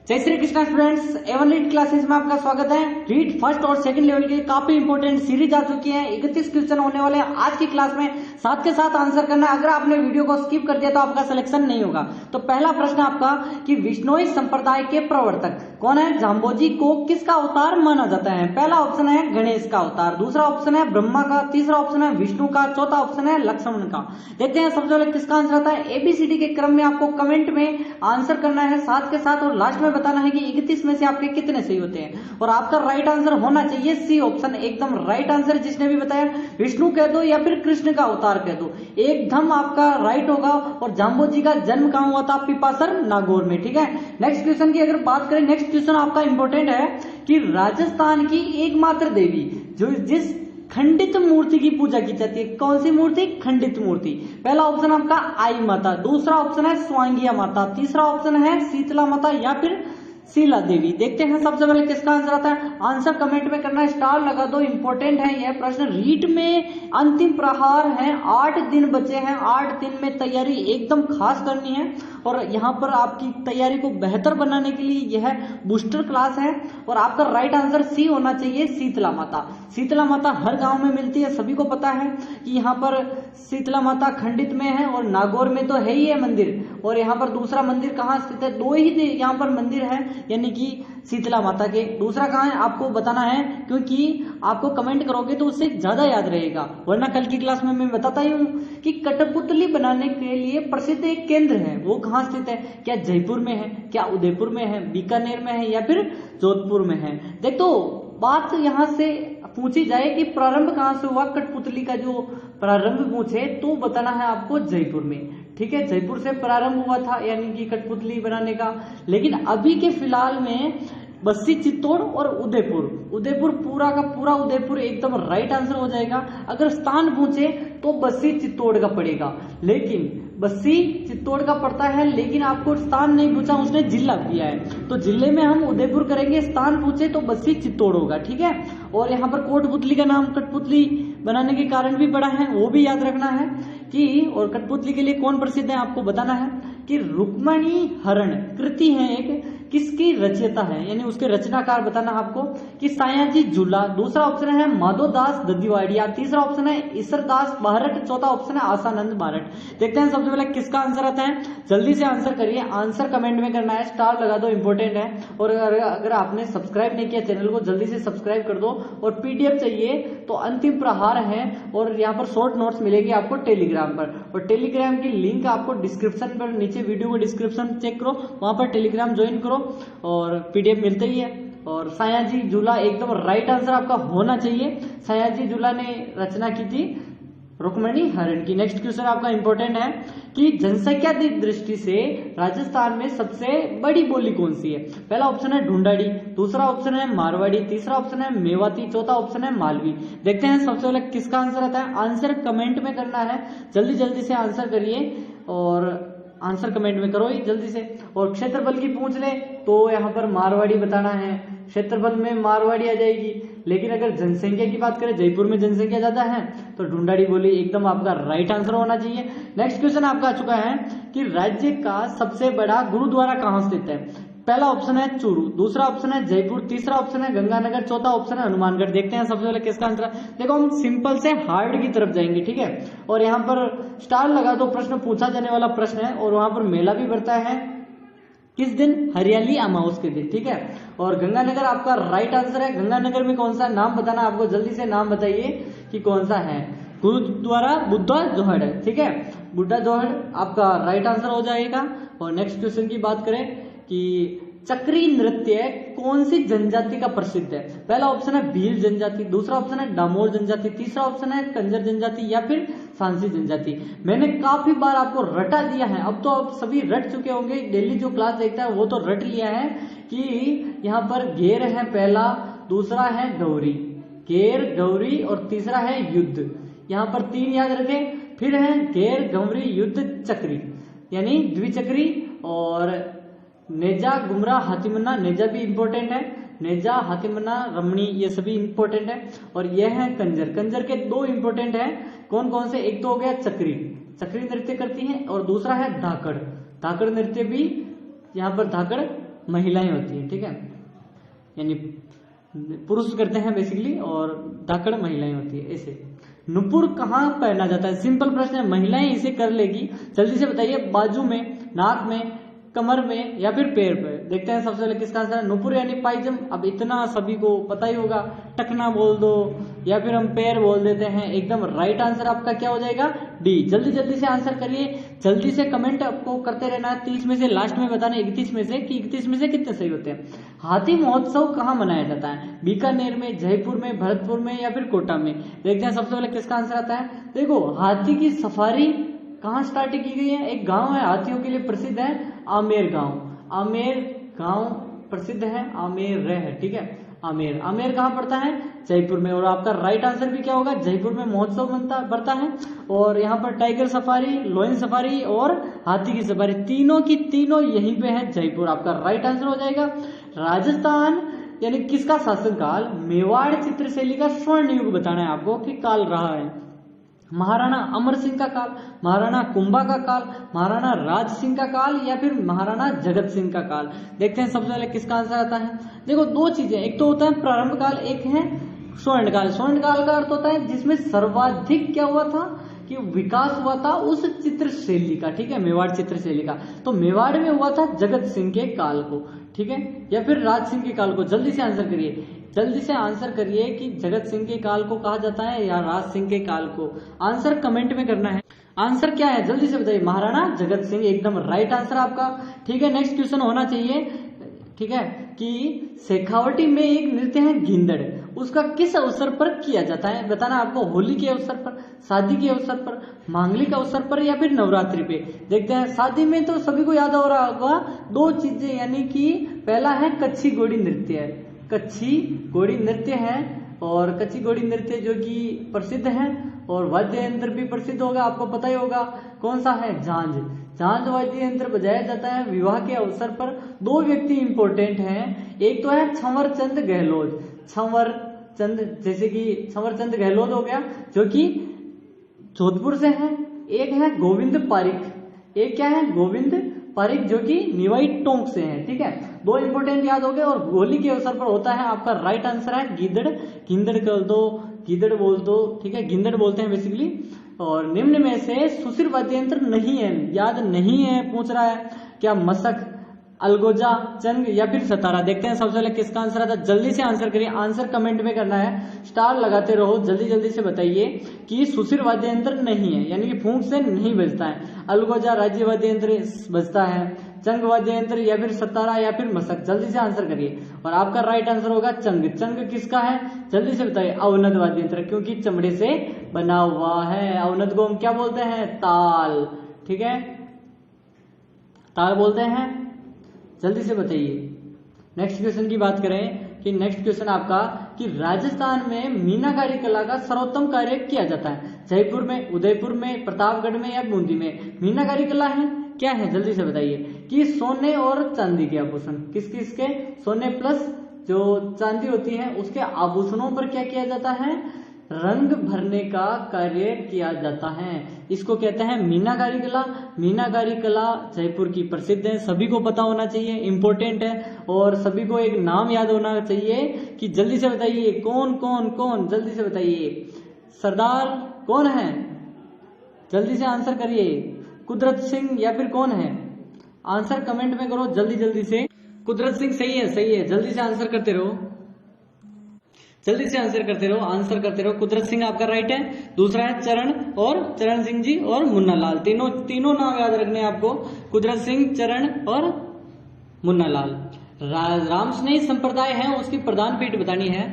जय Shri Krishna students, Avon REET classes में आपका स्वागत है। रीड फर्स्ट और सेकंड लेवल के काफी इंपॉर्टेंट सीरीज आ चुकी है। 31 क्वेश्चन होने वाले हैं आज की क्लास में, साथ के साथ आंसर करना। अगर आपने वीडियो को स्किप कर दिया तो आपका सिलेक्शन नहीं होगा। तो पहला प्रश्न आपका कि विष्णोई संप्रदाय के प्रवर्तक कौन है? जाम्बोजी को किसका अवतार माना जाता है? पहला ऑप्शन है गणेश का अवतार, दूसरा ऑप्शन है ब्रह्मा का, तीसरा ऑप्शन है विष्णु का, चौथा ऑप्शन है लक्ष्मण का। देखते हैं सबसे पहले किसका आंसर आता है। एबीसीडी के क्रम में आपको कमेंट में आंसर करना है साथ के साथ, और लास्ट में बताना है कि 31 में से आपके कितने सही होते हैं। और आपका राइट आंसर होना चाहिए सी ऑप्शन, एकदम राइट आंसर। जिसने भी बताया विष्णु कह दो या फिर कृष्ण का अवतार कह दो, एकदम आपका राइट होगा। और जाम्बोजी का जन्म कहां हुआ था? पिपासर नागौर में। ठीक है, नेक्स्ट क्वेश्चन की अगर बात करें, नेक्स्ट क्वेश्चन आपका इंपॉर्टेंट है कि राजस्थान की एकमात्र देवी जो जिस खंडित मूर्ति की पूजा की जाती है, कौन सी मूर्ति? खंडित मूर्ति। पहला ऑप्शन आपका आई माता, दूसरा ऑप्शन है स्वांगिया माता, तीसरा ऑप्शन है शीतला माता या फिर शीला देवी। देखते हैं सबसे पहले किसका आंसर आता है। आंसर कमेंट में करना है, स्टार लगा दो, इंपॉर्टेंट है यह प्रश्न। रीट में अंतिम प्रहार है, 8 दिन बचे हैं, 8 दिन में तैयारी एकदम खास करनी है। और यहाँ पर आपकी तैयारी को बेहतर बनाने के लिए यह बूस्टर क्लास है। और आपका राइट आंसर सी होना चाहिए, शीतला माता। शीतला माता हर गांव में मिलती है, सभी को पता है कि यहाँ पर शीतला माता खंडित में है और नागौर में तो है ही है मंदिर। और यहाँ पर दूसरा मंदिर कहाँ स्थित है? 2 ही यहाँ पर मंदिर है, यानी कि शीतला माता के। दूसरा कहाँ है आपको बताना है, क्योंकि आपको कमेंट करोगे तो उससे ज्यादा याद रहेगा। वरना कल की क्लास में मैं बताता ही हूँ कि कठपुतली बनाने के लिए प्रसिद्ध एक केंद्र है, वो कहाँ स्थित है? क्या जयपुर में है, क्या उदयपुर में है, बीकानेर में है या फिर जोधपुर में है? देखो बात यहाँ से पूछी जाए कि प्रारंभ कहाँ से हुआ, कठपुतली का जो प्रारंभ पूछे तो बताना है आपको जयपुर में। ठीक है, जयपुर से प्रारंभ हुआ था यानी कि कठपुतली बनाने का। लेकिन अभी के फिलहाल में बस्सी, चित्तौड़ और उदयपुर, उदयपुर पूरा का पूरा उदयपुर एकदम राइट आंसर हो जाएगा। अगर स्थान पूछे तो बस्सी चित्तौड़ का पड़ेगा, लेकिन बस्सी चित्तौड़ का पड़ता है, लेकिन आपको स्थान नहीं पूछा, उसने जिला दिया है तो जिले में हम उदयपुर करेंगे। स्थान पूछे तो बस्सी चित्तौड़ होगा। ठीक है, और यहाँ पर कोटपुतली का नाम कठपुतली बनाने के कारण भी पड़ा है, वो भी याद रखना है कि। और कठपुतली के लिए कौन प्रसिद्ध है आपको बताना है कि रुक्मणी हरण कृति है एक, किसकी रचयिता है यानी उसके रचनाकार बताना आपको कि सायाजी झूला। दूसरा ऑप्शन है माधोदास ददिवाड़िया, तीसरा ऑप्शन है ईश्वरदास बारट, चौथा ऑप्शन है आसानंद बारट। देखते हैं सबसे पहले किसका आंसर आता है। जल्दी से आंसर करिए, आंसर कमेंट में करना है, स्टार लगा दो, इंपॉर्टेंट है। और अगर आपने सब्सक्राइब नहीं किया चैनल को, जल्दी से सब्सक्राइब कर दो। और पीडीएफ चाहिए तो अंतिम प्रहार है, और यहाँ पर शॉर्ट नोट्स मिलेगी आपको टेलीग्राम पर। और टेलीग्राम की लिंक आपको डिस्क्रिप्शन पर, नीचे वीडियो को डिस्क्रिप्शन चेक करो, वहां पर टेलीग्राम ज्वाइन करो और पीडीएफ मिलता ही है। और सायाजी झूला एकदम राइट आंसर आपका होना चाहिए। सायाजी झूला ने रचना की थी रुक्मणी हरण की। नेक्स्ट क्वेश्चन आपका इंपॉर्टेंट है कि जनसंख्या की दृष्टि से राजस्थान में सबसे बड़ी बोली कौन सी है? पहला ऑप्शन है ढूंढाड़ी, दूसरा ऑप्शन है मारवाड़ी, तीसरा ऑप्शन है मेवाती, चौथा ऑप्शन है मालवी। देखते हैं सबसे पहले किसका आंसर आता है। आंसर कमेंट में करना है, जल्दी जल्दी से आंसर करिए और आंसर कमेंट में करो ही जल्दी से। और क्षेत्रफल की पूछ ले तो यहाँ पर मारवाड़ी बताना है, क्षेत्रफल में मारवाड़ी आ जाएगी। लेकिन अगर जनसंख्या की बात करें, जयपुर में जनसंख्या ज्यादा है तो ढूंढाड़ी बोली एकदम आपका राइट आंसर होना चाहिए। नेक्स्ट क्वेश्चन आपका आ चुका है कि राज्य का सबसे बड़ा गुरुद्वारा कहाँ स्थित है? पहला ऑप्शन है चूरू, दूसरा ऑप्शन है जयपुर, तीसरा ऑप्शन है गंगानगर, चौथा ऑप्शन है हनुमानगढ़। देखते हैं सबसे पहले किसका आंसर। देखो हम सिंपल से हार्ड की तरफ जाएंगे, ठीक है। और यहाँ पर स्टार लगा दो, प्रश्न पूछा जाने वाला प्रश्न है। और वहां पर मेला भी बढ़ता है किस दिन? हरियाली अमावस के दिन। ठीक है, और गंगानगर आपका राइट आंसर है। गंगानगर में कौन सा नाम बताना आपको, जल्दी से नाम बताइए कि कौन सा है। गुरुद्वारा बुद्धा जोहड़ है। ठीक है, बुद्धा जोहड़ आपका राइट आंसर हो जाएगा। और नेक्स्ट क्वेश्चन की बात करें कि चक्री नृत्य कौन सी जनजाति का प्रसिद्ध है? पहला ऑप्शन है भील जनजाति, दूसरा ऑप्शन है डामोर जनजाति, तीसरा ऑप्शन है कंजर जनजाति या फिर सांसी जनजाति। मैंने काफी बार आपको रटा दिया है, अब तो आप सभी रट चुके होंगे, डेली जो क्लास देखता है वो तो रट लिया है कि यहाँ पर घेर है पहला, दूसरा है गौरी, घेर गौरी और तीसरा है युद्ध। यहाँ पर 3 याद रखें, फिर है घेर गौरी युद्ध चक्री यानी द्विचक्री। और नेजा गुमरा हातिमना, नेजा भी इंपॉर्टेंट है, नेजा हातिमना रमणी ये सभी इंपॉर्टेंट है। और यह है कंजर, कंजर के 2 इंपॉर्टेंट है। कौन कौन से? एक तो हो गया चक्री, चक्री नृत्य करती है, और दूसरा है धाकड़, धाकड़ नृत्य भी यहाँ पर धाकड़ महिलाएं होती है, ठीक है, यानी पुरुष करते हैं बेसिकली और धाकड़ महिलाएं होती है। ऐसे नुपुर कहाँ पहना जाता है? सिंपल प्रश्न है, महिलाएं इसे कर लेगी। जल्दी से बताइए, बाजू में, नाक में, कमर में या फिर पैर पे। देखते हैं सबसे पहले किसका आंसर है। नुपुर यानी पायजम, अब इतना सभी को पता ही होगा, टकना बोल दो या फिर हम पैर बोल देते हैं। एकदम राइट आंसर आपका क्या हो जाएगा? डी। जल्दी जल्दी से आंसर करिए, जल्दी से कमेंट आपको करते रहना है। 30 में से लास्ट में बताना 31 में से कि 31 में से कितने सही होते हैं। हाथी महोत्सव कहाँ मनाया जाता है? बीकानेर में, जयपुर में, भरतपुर में या फिर कोटा में। देखते हैं सबसे पहले किसका आंसर आता है। देखो, हाथी की सफारी कहाँ स्टार्ट की गई है? एक गांव है हाथियों के लिए प्रसिद्ध है, आमेर गांव। आमेर गांव प्रसिद्ध है, आमेर है, ठीक है। आमेर, आमेर कहाँ पड़ता है? जयपुर में। और आपका राइट आंसर भी क्या होगा? जयपुर में महोत्सव बढ़ता है। और यहाँ पर टाइगर सफारी, लोयन सफारी और हाथी की सफारी, तीनों की तीनों यहीं पे है, जयपुर। आपका राइट आंसर हो जाएगा। राजस्थान यानी किसका शासनकाल? मेवाड़ चित्रशैली का स्वर्ण युग बताना है आपको कि काल रहा है। महाराणा अमर सिंह का काल, महाराणा कुंभा का काल, महाराणा राज सिंह का काल या फिर महाराणा जगत सिंह का काल। देखते हैं सबसे पहले किसका आंसर आता है। देखो, दो चीजें, एक तो होता है प्रारंभ काल, एक है स्वर्ण काल। स्वर्ण काल का अर्थ होता है जिसमें सर्वाधिक क्या हुआ था कि विकास हुआ था उस चित्रशैली का, ठीक है, मेवाड़ चित्रशैली का। तो मेवाड़ में हुआ था जगत सिंह के काल को, ठीक है, या फिर राज सिंह के काल को। जल्दी से आंसर करिए, जल्दी से आंसर करिए कि जगत सिंह के काल को कहा जाता है या राज सिंह के काल को। आंसर कमेंट में करना है। आंसर क्या है जल्दी से बताइए। महाराणा जगत सिंह, एकदम राइट आंसर आपका, ठीक है। नेक्स्ट क्वेश्चन होना चाहिए, ठीक है, कि शेखावटी में एक नृत्य है गिंदड़, उसका किस अवसर पर किया जाता है बताना आपको। होली के अवसर पर, शादी के अवसर पर, मांगलिक अवसर पर या फिर नवरात्रि पे। देखते हैं, शादी में तो सभी को याद हो रहा होगा दो चीजें, यानी कि पहला है कच्छी घोड़ी नृत्य, कच्छी घोड़ी नृत्य है, और कच्छी घोड़ी नृत्य जो कि प्रसिद्ध है, और वाद्य यंत्र भी प्रसिद्ध होगा, आपको पता ही होगा कौन सा है, झांझ। झांझ वाद्य यंत्र बजाया जाता है विवाह के अवसर पर। दो व्यक्ति इंपॉर्टेंट हैं, एक तो है छंवर चंद गहलोत, छंवर चंद, जैसे कि छंवर चंद गहलोत हो गया जो कि जोधपुर से है। एक है गोविंद पारिक, एक क्या है, गोविंद पारिक जो कि निवाई टोंक से है, ठीक है। दो इंपोर्टेंट याद हो गए। और होली के अवसर पर होता है, आपका राइट आंसर है गिद्दड़, गिंदड़ कर दो, गिद्दड़ बोल दो, ठीक है, गिंदड़ बोलते हैं बेसिकली। और निम्न में से सुशिर वाद्य यंत्र नहीं है, याद नहीं है, पूछ रहा है क्या, मशक, अलगोजा, चंग या फिर सतारा। देखते हैं सबसे पहले किसका आंसर आता है। जल्दी से आंसर करिए, आंसर कमेंट में करना है, स्टार लगाते रहो, जल्दी जल्दी से बताइए कि सुशिर वाद्य यंत्र नहीं है, यानी कि फूंक से नहीं बजता है। अलगोजा राज्य वाद्य यंत्र बजता है, चंग वाद्य यंत्र या फिर सतारा या फिर मशक। जल्दी से आंसर करिए, और आपका राइट आंसर होगा चंग। चंग किसका है जल्दी से बताइए। अवनद वाद्य यंत्र, क्योंकि चमड़े से बना हुआ है। अवनद को हम क्या बोलते हैं, ताल, ठीक है, ताल बोलते हैं। जल्दी से बताइए। नेक्स्ट क्वेश्चन की बात करें कि नेक्स्ट क्वेश्चन आपका कि राजस्थान में मीनाकारी कला का सर्वोत्तम कार्य किया जाता है। जयपुर में, उदयपुर में, प्रतापगढ़ में या बूंदी में मीनाकारी कला है, क्या है जल्दी से बताइए। कि सोने और चांदी के आभूषण, किस किस के, सोने प्लस जो चांदी होती है उसके आभूषणों पर क्या किया जाता है, रंग भरने का कार्य किया जाता है। इसको कहते हैं मीनाकारी कला। मीनाकारी कला जयपुर की प्रसिद्ध है, सभी को पता होना चाहिए, इंपॉर्टेंट है, और सभी को एक नाम याद होना चाहिए कि जल्दी से बताइए कौन कौन कौन, जल्दी से बताइए। सरदार कौन है, जल्दी से आंसर करिए। कुदरत सिंह या फिर कौन है, आंसर कमेंट में करो जल्दी जल्दी से। कुदरत सिंह सही है, सही है, जल्दी से आंसर करते रहो, जल्दी से आंसर करते रहो, आंसर करते रहो। कुदरत सिंह आपका राइट है। दूसरा है चरण, और चरण सिंह जी और मुन्ना लाल, तीनों नाम याद रखने हैं आपको, कुदरत सिंह, चरण और मुन्ना लाल। राम स्नेही संप्रदाय है उसकी प्रधान पीठ बतानी है।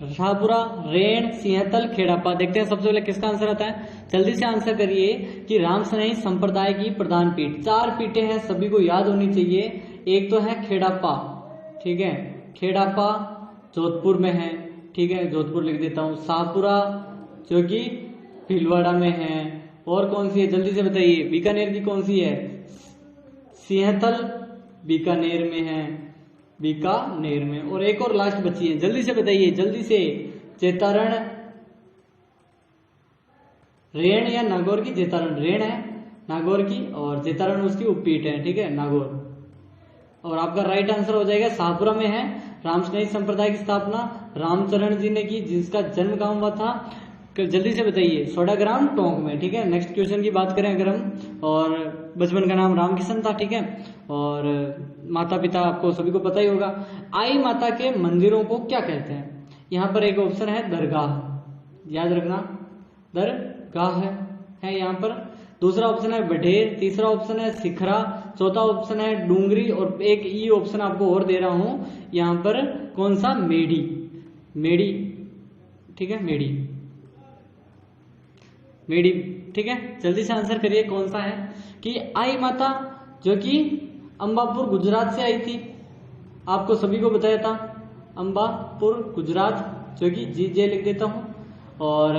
शाहपुरा, रेण, सिंहतल, खेड़ापा। देखते हैं सबसे पहले किसका आंसर आता है, जल्दी से आंसर करिए कि राम स्नेही संप्रदाय की प्रधान पीठ। 4 पीठें हैं, सभी को याद होनी चाहिए। एक तो है खेड़ापा, ठीक है, खेड़ापा जोधपुर में है, ठीक है, जोधपुर लिख देता हूँ। शाहपुरा जो कि भीलवाड़ा में है, और कौन सी है जल्दी से बताइए। बीकानेर की कौन सी है, सिंहतल बीकानेर में है, बीकानेर में। और एक और लास्ट बची है, जल्दी से बताइए, जल्दी से। चेतारण, रेण या नागौर की, चेतारण रेण है नागौर की, और चेतारण उसकी उपपीठ है, ठीक है, नागौर। और आपका राइट आंसर हो जाएगा शाहपुरा में है। रामस्नेही संप्रदाय की स्थापना रामचरण जी ने की, जिसका जन्म कहाँ हुआ था, जल्दी से बताइए। सोडाग्राम टोंक में, ठीक है। नेक्स्ट क्वेश्चन की बात करें अगर हम, और बचपन का नाम रामकिशन था, ठीक है। और माता पिता आपको सभी को पता ही होगा। आई माता के मंदिरों को क्या कहते हैं? यहाँ पर एक ऑप्शन है दरगाह, याद रखना दरगाह है यहाँ पर। दूसरा ऑप्शन है बढेर, तीसरा ऑप्शन है सिखरा, चौथा ऑप्शन है डूंगरी, और एक ई ऑप्शन आपको और दे रहा हूं यहाँ पर, कौन सा, मेढ़ी, मेढ़ी, ठीक है, मेढ़ी, मेढ़ी, ठीक है। जल्दी से आंसर करिए कौन सा है। कि आई माता जो कि अंबापुर गुजरात से आई थी, आपको सभी को बताया था, अंबापुर गुजरात, जो कि जे लिख देता हूं। और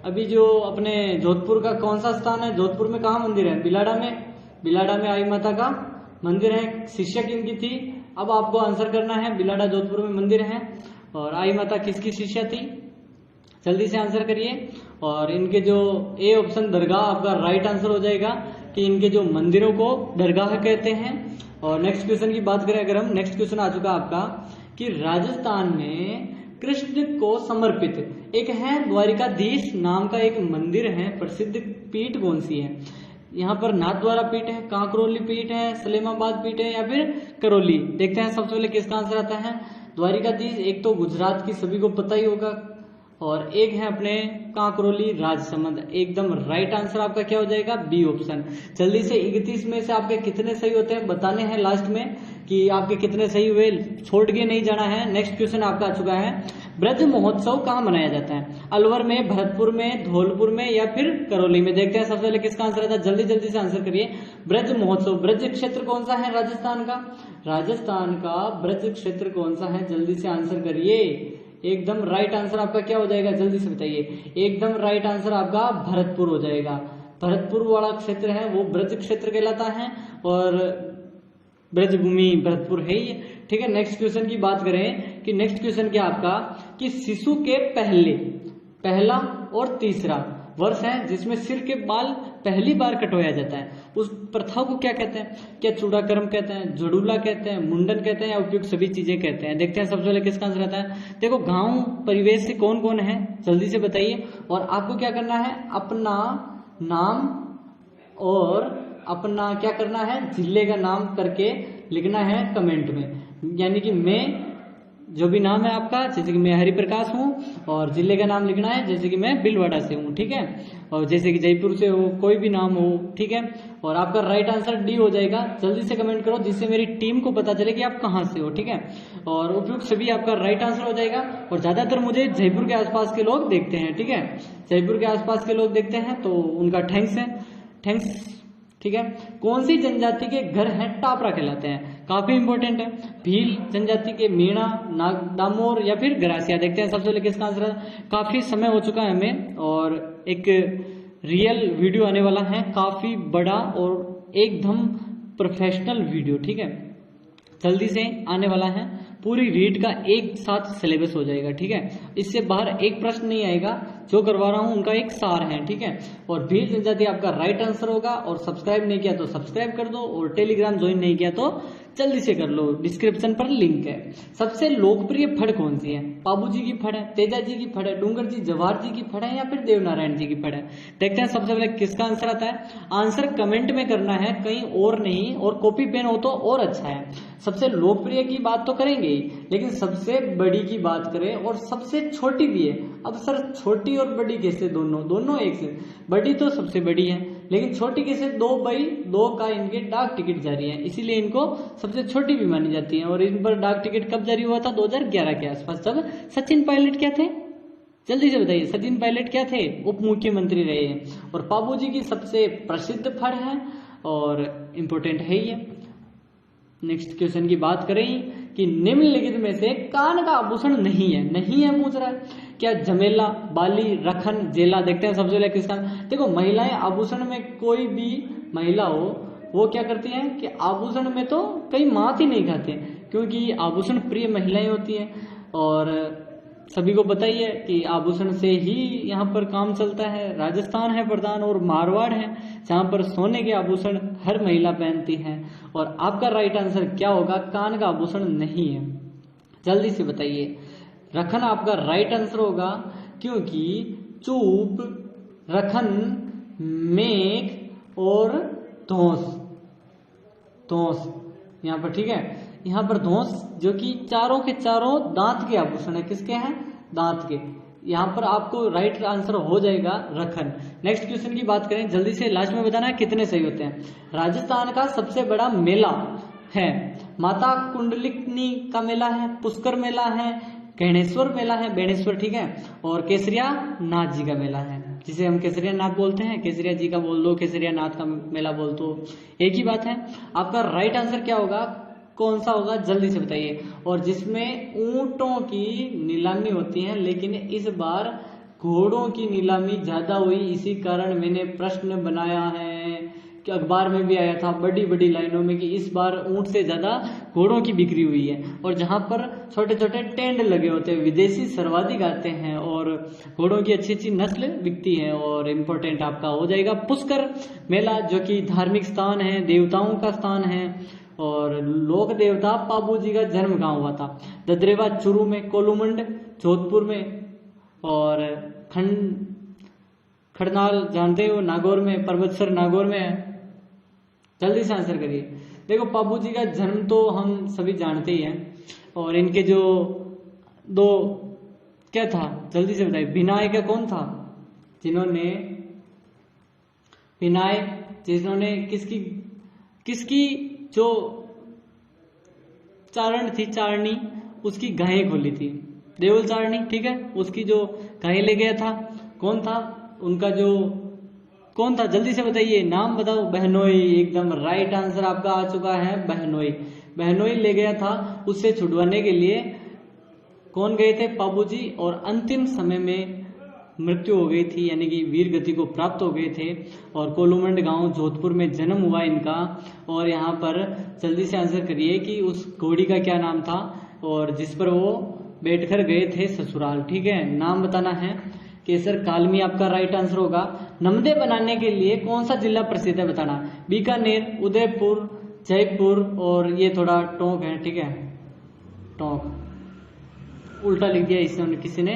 अभी जो अपने जोधपुर का कौन सा स्थान है, जोधपुर में कहाँ मंदिर है, बिलाड़ा में, बिलाड़ा में आई माता का मंदिर है। शिष्या किनकी थी, अब आपको आंसर करना है। बिलाड़ा जोधपुर में मंदिर है। और आई माता किसकी शिष्या थी, जल्दी से आंसर करिए। और इनके जो ए ऑप्शन दरगाह आपका राइट आंसर हो जाएगा, कि इनके जो मंदिरों को दरगाह कहते हैं। और नेक्स्ट क्वेश्चन की बात करें अगर हम, नेक्स्ट क्वेश्चन आ चुका आपका, कि राजस्थान में कृष्ण को समर्पित एक है द्वारिकाधीश नाम का एक मंदिर है, प्रसिद्ध पीठ कौन सी है? यहाँ पर नाथद्वारा पीठ है, कांकरोली पीठ है, सलेमाबाद पीठ है, या फिर करौली। देखते हैं सबसे पहले किसका आंसर आता है। द्वारिकाधीश एक तो गुजरात की सभी को पता ही होगा, और एक है अपने कांकरोली राजसमंद। एकदम राइट आंसर आपका क्या हो जाएगा, बी ऑप्शन। जल्दी से 31 में से आपके कितने सही होते हैं बताने हैं लास्ट में, कि आपके कितने सही हुए, छोड़ के नहीं जाना है। नेक्स्ट क्वेश्चन आपका आ चुका है, ब्रज महोत्सव कहाँ मनाया जाता है? अलवर में, भरतपुर में, धौलपुर में, या फिर करौली में। देखते हैं सबसे पहले किसका आंसर आता है, जल्दी जल्दी से आंसर करिए। ब्रज महोत्सव, ब्रज क्षेत्र कौन सा है राजस्थान का? राजस्थान का ब्रज क्षेत्र कौन सा है, जल्दी से आंसर करिए। एकदम राइट आंसर आपका क्या हो जाएगा, जल्दी से बताइए। एकदम राइट आंसर आपका भरतपुर हो जाएगा। भरतपुर वाला क्षेत्र है वो ब्रज क्षेत्र कहलाता है, और ब्रजभूमि भरतपुर है ही, ठीक है। नेक्स्ट क्वेश्चन की बात करें, कि नेक्स्ट क्वेश्चन क्या आपका, कि शिशु के पहला और तीसरा वर्ष है जिसमें सिर के बाल पहली बार कटवाया जाता है, उस प्रथा को क्या कहते हैं? क्या चूड़ाकर्म कहते हैं, जड़ूला कहते हैं, मुंडन कहते हैं, या उपयुक्त सभी चीजें कहते हैं? देखते हैं सबसे पहले किसका आंसर आता है। देखो गांव परिवेश से कौन कौन है, जल्दी से बताइए। और आपको क्या करना है, अपना नाम और अपना क्या करना है, जिले का नाम करके लिखना है कमेंट में। यानी कि मैं जो भी नाम है आपका, जैसे कि मैं हरिप्रकाश हूँ, और जिले का नाम लिखना है, जैसे कि मैं भीलवाड़ा से हूँ, ठीक है। और जैसे कि जयपुर से हो, कोई भी नाम हो, ठीक है। और आपका राइट आंसर डी हो जाएगा। जल्दी से कमेंट करो, जिससे मेरी टीम को पता चले कि आप कहाँ से हो, ठीक है। और उपयुक्त सभी आपका राइट आंसर हो जाएगा। और ज्यादातर मुझे जयपुर के आसपास के लोग देखते हैं, ठीक है। जयपुर के आसपास के लोग देखते हैं, तो उनका थैंक्स है, थैंक्स, ठीक है। कौन सी जनजाति के घर हैं टापरा कहलाते हैं? काफी इंपॉर्टेंट है। भील जनजाति के मीणा, नागदामोर, या फिर गरासिया। देखते हैं सबसे पहले किसका आंसर है। काफी समय हो चुका है हमें, और एक रियल वीडियो आने वाला है, काफी बड़ा और एकदम प्रोफेशनल वीडियो, ठीक है, जल्दी से आने वाला है। पूरी रीड का एक साथ सिलेबस हो जाएगा, ठीक है। इससे बाहर एक प्रश्न नहीं आएगा, जो करवा रहा हूं उनका एक सार है, ठीक है। और भील जनजाति आपका राइट आंसर होगा। और सब्सक्राइब नहीं किया तो सब्सक्राइब कर दो, और टेलीग्राम ज्वाइन नहीं किया तो जल्दी से कर लो, डिस्क्रिप्शन पर लिंक है। सबसे लोकप्रिय फड़ कौन सी है? बाबूजी की फड़ है, तेजा जी की फड़ है, डूंगर जी जवाहर जी की फड़ है, या फिर देवनारायण जी की फड़ है? देखते हैं सबसे पहले किसका आंसर आता है। आंसर कमेंट में करना है, कहीं और नहीं, और कॉपी पेन हो तो और अच्छा है। सबसे लोकप्रिय की बात तो करेंगे ही, लेकिन सबसे बड़ी की बात करें, और सबसे छोटी भी है। अब सर छोटी और बड़ी कैसे, दोनों एक से? बड़ी तो सबसे बड़ी है, लेकिन छोटी कैसे? 2/2 का इनके डाक टिकट जारी है, इसीलिए इनको सबसे छोटी भी मानी जाती है। और इन पर डाक टिकट कब जारी हुआ था? 2011 के आसपास, जब सचिन पायलट क्या थे, जल्दी से बताइए। सचिन पायलट क्या थे? उप मुख्यमंत्री रहे हैं। और बाबूजी की सबसे प्रसिद्ध फड़ है, और इम्पोर्टेंट है ही है। नेक्स्ट क्वेश्चन की बात करें, कि निम्नलिखित में से कान का आभूषण नहीं है पूछ रहा है। क्या जमेला, बाली, रखन, जेला? देखते हैं सबसे पहले किसका। देखो महिलाएं आभूषण में, कोई भी महिला हो वो क्या करती हैं कि आभूषण में तो कई मात ही नहीं खाते, क्योंकि आभूषण प्रिय महिलाएं होती हैं। और सभी को पता ही है कि आभूषण से ही यहाँ पर काम चलता है। राजस्थान है प्रधान और मारवाड़ है जहाँ पर सोने के आभूषण हर महिला पहनती है। और आपका राइट आंसर क्या होगा? कान का आभूषण नहीं है। जल्दी से बताइए। रखन आपका राइट आंसर होगा, क्योंकि चूप, रखन, मेघ और धौंस, धौंस यहाँ पर, ठीक है। यहाँ पर धौंस जो कि चारों के चारों दांत के आभूषण है। किसके हैं? दांत के। यहाँ पर आपको राइट आंसर हो जाएगा रखन। नेक्स्ट क्वेश्चन की बात करें, जल्दी से लास्ट में बताना है कितने सही होते हैं। राजस्थान का सबसे बड़ा मेला है, माता कुंडलिनी का मेला है, पुष्कर मेला है, गणेश्वर मेला है, बेणेश्वर, ठीक है, और केसरिया नाथ जी का मेला है, जिसे हम केसरिया नाथ बोलते हैं। केसरिया जी का बोल दो, केसरिया नाथ का मेला बोल दो, एक ही बात है। आपका राइट आंसर क्या होगा? कौन सा होगा? जल्दी से बताइए। और जिसमें ऊंटों की नीलामी होती है, लेकिन इस बार घोड़ों की नीलामी ज्यादा हुई, इसी कारण मैंने प्रश्न बनाया है कि अखबार में भी आया था बड़ी बड़ी लाइनों में कि इस बार ऊंट से ज्यादा घोड़ों की बिक्री हुई है। और जहां पर छोटे छोटे टेंट लगे होते हैं, विदेशी सर्वाधिक आते हैं और घोड़ों की अच्छी अच्छी नस्ल बिकती है। और इम्पोर्टेंट आपका हो जाएगा पुष्कर मेला, जो कि धार्मिक स्थान है, देवताओं का स्थान है और लोक देवता पाबू जी का जन्म गांव हुआ था। ददरेवा चूरू में, कोलूमंड जोधपुर में, और खड़नाल जानते हो नागौर में, पर्वतसर नागौर में है। जल्दी से आंसर करिए। देखो पाबू जी का जन्म तो हम सभी जानते ही हैं, और इनके जो दो क्या था, जल्दी से बताइए। भिनाय का कौन था? जिन्होंने भिनाय, जिन्होंने किसकी जो चारण थी, चारणी, उसकी गायें खोली थी, देवल चारणी, ठीक है, उसकी जो गायें ले गया था, कौन था उनका जो, कौन था? जल्दी से बताइए, नाम बताओ। बहनोई, एकदम राइट आंसर आपका आ चुका है, बहनोई। बहनोई ले गया था, उससे छुड़वाने के लिए कौन गए थे? पाबू जी। और अंतिम समय में मृत्यु हो गई थी, यानी कि वीर गति को प्राप्त हो गए थे। और कोलूमंड गांव जोधपुर में जन्म हुआ इनका। और यहाँ पर जल्दी से आंसर करिए कि उस घोड़ी का क्या नाम था और जिस पर वो बैठकर गए थे ससुराल, ठीक है, नाम बताना है। केसर कालमी आपका राइट आंसर होगा। नमदे बनाने के लिए कौन सा जिला प्रसिद्ध है बताना? बीकानेर, उदयपुर, जयपुर, और ये थोड़ा टोंक है, ठीक है, टोंक उल्टा लिख दिया इसने किसी ने,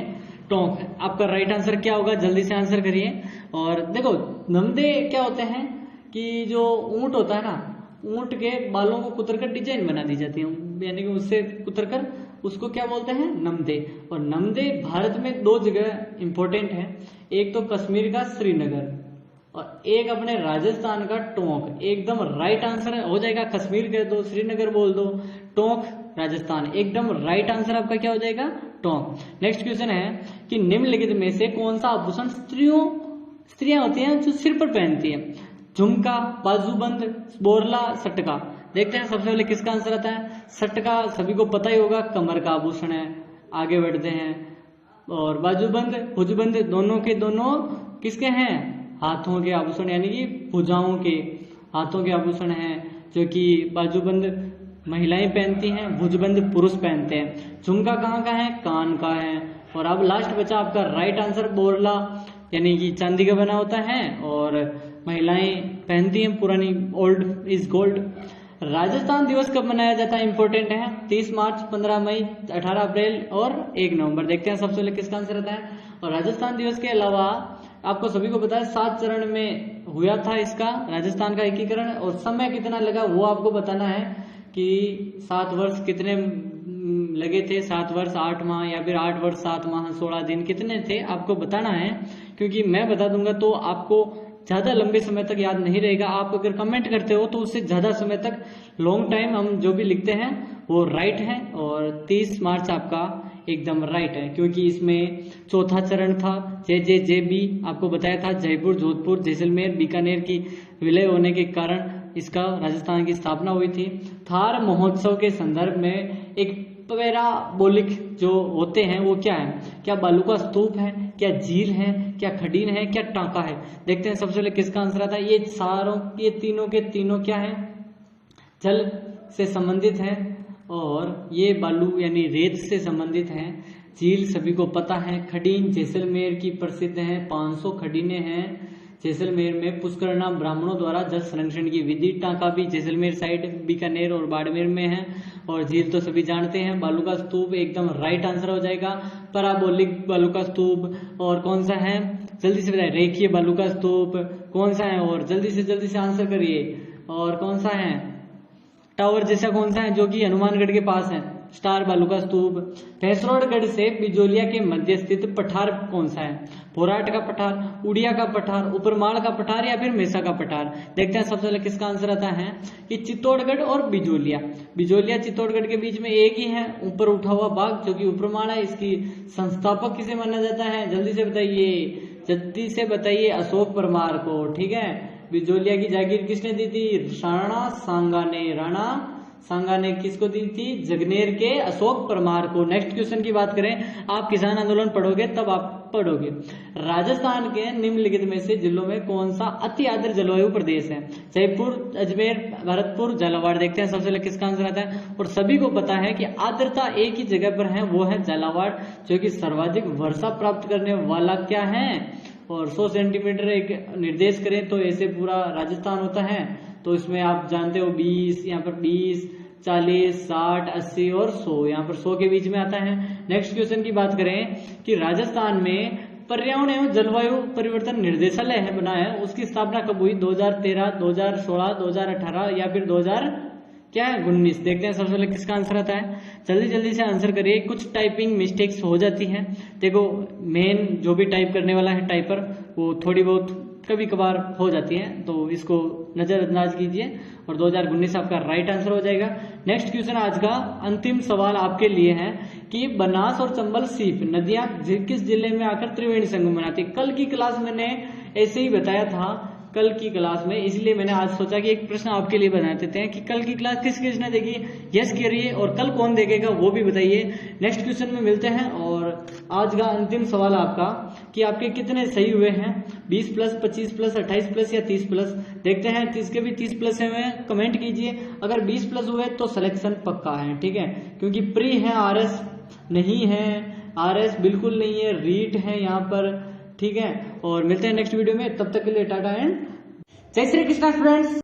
टोंक। आपका राइट आंसर क्या होगा? जल्दी से आंसर करिए। और देखो नमदे क्या होते हैं कि जो ऊंट होता है ना, ऊंट के बालों को कुतरकर डिजाइन बना दी जाती है, यानी कि उससे कुतरकर उसको क्या बोलते हैं? नमदे। और नमदे भारत में दो जगह इंपॉर्टेंट है, एक तो कश्मीर का श्रीनगर और एक अपने राजस्थान का टोंक। एकदम राइट आंसर हो जाएगा। कश्मीर कह दो, श्रीनगर बोल दो, टोंक राजस्थान, एकदम राइट आंसर आपका क्या हो जाएगा? टोंक। नेक्स्ट क्वेश्चन है कि निम्नलिखित में से कौन सा आभूषण स्त्रियां होती हैं जो सिर पर पहनती है? झुमका, बाजूबंद, बोरला, सटका। देखते हैं सबसे पहले किसका आंसर आता है। सटका सभी को पता ही होगा, कमर का आभूषण है। आगे बढ़ते हैं। और बाजूबंद, भुजबंद, दोनों के दोनों किसके हैं? हाथों के आभूषण, यानी कि भुजाओं के हाथों के आभूषण हैं, जो कि बाजूबंद महिलाएं पहनती हैं, भुजबंद पुरुष पहनते हैं। झुमका कहाँ का है? कान का है। और अब लास्ट बचा आपका राइट आंसर, बोरला, यानी कि चांदी का बना होता है और महिलाएं पहनती हैं, पुरानी, ओल्ड इज गोल्ड। राजस्थान दिवस कब मनाया जाता है? इंपॉर्टेंट है। 30 मार्च, 15 मई, 18 अप्रैल और 1 नवंबर। देखते हैं सबसे पहले किसका आंसर आता है। और राजस्थान दिवस के अलावा आपको सभी को पता है 7 चरण में हुआ था इसका राजस्थान का एकीकरण, और समय कितना लगा वो आपको बताना है कि 7 वर्ष कितने लगे थे, 7 वर्ष 8 माह या फिर 8 वर्ष 7 माह 16 दिन कितने थे, आपको बताना है। क्योंकि मैं बता दूंगा तो आपको ज्यादा लंबे समय तक याद नहीं रहेगा। आप अगर कमेंट करते हो तो उससे ज्यादा समय तक, लॉन्ग टाइम हम जो भी लिखते हैं वो राइट है। और 30 मार्च आपका एकदम राइट है, क्योंकि इसमें चौथा चरण था JJJB, आपको बताया था जयपुर, जोधपुर, जैसलमेर, बीकानेर की विलय होने के कारण इसका राजस्थान की स्थापना हुई थी। थार महोत्सव के संदर्भ में एक पैराबोलिक जो होते हैं वो क्या है? क्या बालू का स्तूप है, क्या झील है, क्या खडीन है, क्या टांका है? देखते हैं सबसे पहले किसका आंसर आता है। ये सारों, ये तीनों के तीनों क्या है? जल से संबंधित है, और ये बालू यानी रेत से संबंधित है। झील सभी को पता है। खडीन जैसलमेर की प्रसिद्ध है, 500 खडीने हैं जैसलमेर में। पुष्करणा ब्राह्मणों द्वारा जल संरक्षण की विधि। टांका भी जैसलमेर साइड, बीकानेर और बाड़मेर में है। और झील तो सभी जानते हैं। बालू का स्तूप एकदम राइट आंसर हो जाएगा। पैराबोलिक बालू का स्तूप। और कौन सा है, जल्दी से बताइए। रेखीय बालू का स्तूप कौन सा है, और जल्दी से आंसर करिए। और कौन सा है, टावर जैसा कौन सा है जो कि हनुमानगढ़ के पास है, स्टार बालू का स्तूप। भैंसरोडगढ़ से बिजोलिया के मध्य स्थित पठार कौन सा है, पोराट का पठार, उड़िया का पठार, उपरमाल का पठार या फिर मेसा का पठार। देखते हैं सबसे पहले किसका आंसर आता है कि चित्तौड़गढ़ और बिजोलिया। बिजोलिया चित्तौड़गढ़ के बीच में एक ही है ऊपर उठा हुआ भाग जो कि उपरमाल है। इसकी संस्थापक किसे माना जाता है, जल्दी से बताइए अशोक परमार को। ठीक है, बिजोलिया की जागीर किसने दी थी, राणा सांगा ने किसको दी थी, जगनेर के अशोक परमार को। नेक्स्ट क्वेश्चन की बात करें, आप किसान आंदोलन पढ़ोगे तब आप पढ़ोगे। राजस्थान के निम्नलिखित में से जिलों में कौन सा अति आर्द्र जलवायु प्रदेश है, जयपुर, अजमेर, भरतपुर, झालावाड़। देखते हैं सबसे पहले किसका आंसर आता है। और सभी को पता है कि आर्द्रता एक ही जगह पर है, वो है झालावाड़, जो कि सर्वाधिक वर्षा प्राप्त करने वाला क्या है। और 100 सेंटीमीटर एक निर्देश करें तो ऐसे पूरा राजस्थान होता है। तो इसमें आप जानते हो 20, यहाँ पर 20, 40, 60, 80 और 100, यहाँ पर 100 के बीच में आता है। नेक्स्ट क्वेश्चन की बात करें कि राजस्थान में पर्यावरण एवं जलवायु परिवर्तन निर्देशालय है बना है, उसकी स्थापना कब हुई, 2013, 2016, 2018 या फिर 2019। देखते हैं सबसे पहले किसका आंसर आता है। जल्दी से आंसर करिए। कुछ टाइपिंग मिस्टेक्स हो जाती हैं। देखो, मेन जो भी टाइप करने वाला है टाइपर, वो थोड़ी बहुत कभी कभार हो जाती है, तो इसको नजरअंदाज कीजिए। और 2019 आपका राइट आंसर हो जाएगा। नेक्स्ट क्वेश्चन आज का अंतिम सवाल आपके लिए है कि बनास और चंबल सीप नदियां किस जिले में आकर त्रिवेणी संगम बनाती। कल की क्लास मैंने ऐसे ही बताया था, कल की क्लास में, इसलिए मैंने आज सोचा कि एक प्रश्न आपके लिए बना देते हैं कि कल की क्लास किसने देखी, यस करिए, और कल कौन देखेगा वो भी बताइए। नेक्स्ट क्वेश्चन में मिलते हैं। और आज का अंतिम सवाल आपका कि आपके कितने सही हुए हैं, 20 प्लस, 25 प्लस, 28 प्लस या 30 प्लस। देखते हैं, 30 के भी 30 प्लस हुए हैं, कमेंट कीजिए। अगर 20 प्लस हुए तो सिलेक्शन पक्का है, ठीक है, क्योंकि प्री है, आरएस नहीं है, आरएस बिल्कुल नहीं है, रीट है यहाँ पर, ठीक है। और मिलते हैं नेक्स्ट वीडियो में, तब तक के लिए टाटा एंड जय श्री कृष्णा स्टूडेंट्स।